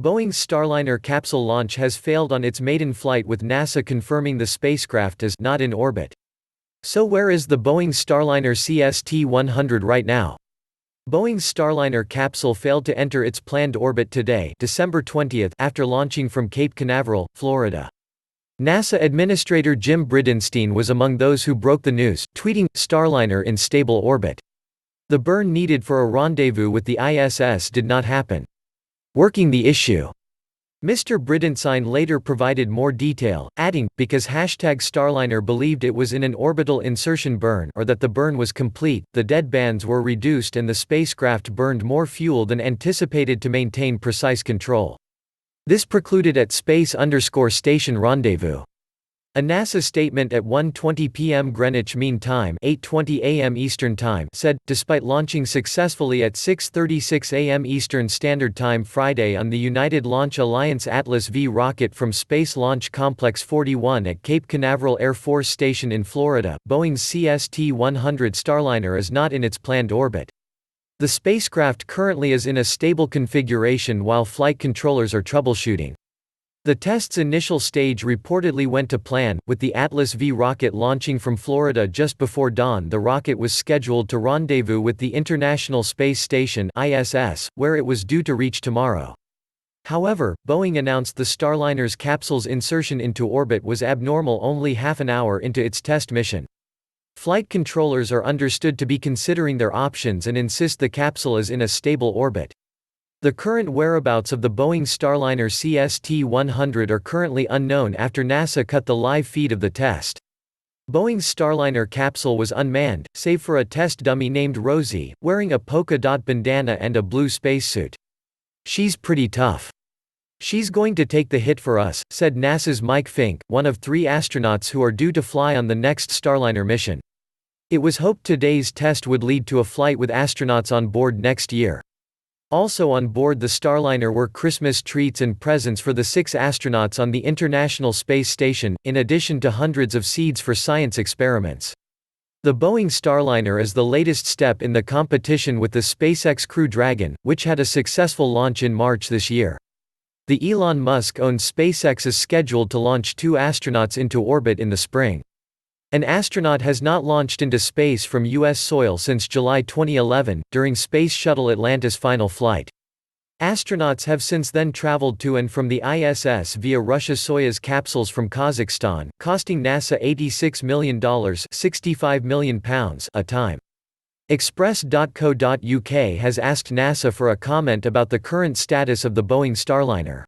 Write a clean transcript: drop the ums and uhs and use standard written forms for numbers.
Boeing's Starliner capsule launch has failed on its maiden flight, with NASA confirming the spacecraft is not in orbit. So where is the Boeing Starliner CST-100 right now? Boeing's Starliner capsule failed to enter its planned orbit today, December 20, after launching from Cape Canaveral, Florida. NASA Administrator Jim Bridenstine was among those who broke the news, tweeting, "Starliner in stable orbit. The burn needed for a rendezvous with the ISS did not happen. Working the issue." Mr. Bridenstine later provided more detail, adding, because #Starliner believed it was in an orbital insertion burn, or that the burn was complete, the dead bands were reduced and the spacecraft burned more fuel than anticipated to maintain precise control. This precluded at space_station rendezvous. A NASA statement at 1:20 p.m. Greenwich Mean Time, 8:20 a.m. Eastern Time, said, despite launching successfully at 6:36 a.m. Eastern Standard Time Friday on the United Launch Alliance Atlas V rocket from Space Launch Complex 41 at Cape Canaveral Air Force Station in Florida, Boeing's CST-100 Starliner is not in its planned orbit. The spacecraft currently is in a stable configuration while flight controllers are troubleshooting. The test's initial stage reportedly went to plan, with the Atlas V rocket launching from Florida just before dawn. The rocket was scheduled to rendezvous with the International Space Station (ISS), where it was due to reach tomorrow. However, Boeing announced the Starliner's capsule's insertion into orbit was abnormal only half an hour into its test mission. Flight controllers are understood to be considering their options and insist the capsule is in a stable orbit. The current whereabouts of the Boeing Starliner CST-100 are currently unknown after NASA cut the live feed of the test. Boeing's Starliner capsule was unmanned, save for a test dummy named Rosie, wearing a polka dot bandana and a blue spacesuit. "She's pretty tough. She's going to take the hit for us," said NASA's Mike Fink, one of 3 astronauts who are due to fly on the next Starliner mission. It was hoped today's test would lead to a flight with astronauts on board next year. Also on board the Starliner were Christmas treats and presents for the 6 astronauts on the International Space Station, in addition to hundreds of seeds for science experiments. The Boeing Starliner is the latest step in the competition with the SpaceX Crew Dragon, which had a successful launch in March this year. The Elon Musk-owned SpaceX is scheduled to launch 2 astronauts into orbit in the spring. An astronaut has not launched into space from U.S. soil since July 2011, during Space Shuttle Atlantis' final flight. Astronauts have since then traveled to and from the ISS via Russia-Soyuz capsules from Kazakhstan, costing NASA $86 million £65 million a time. Express.co.uk has asked NASA for a comment about the current status of the Boeing Starliner.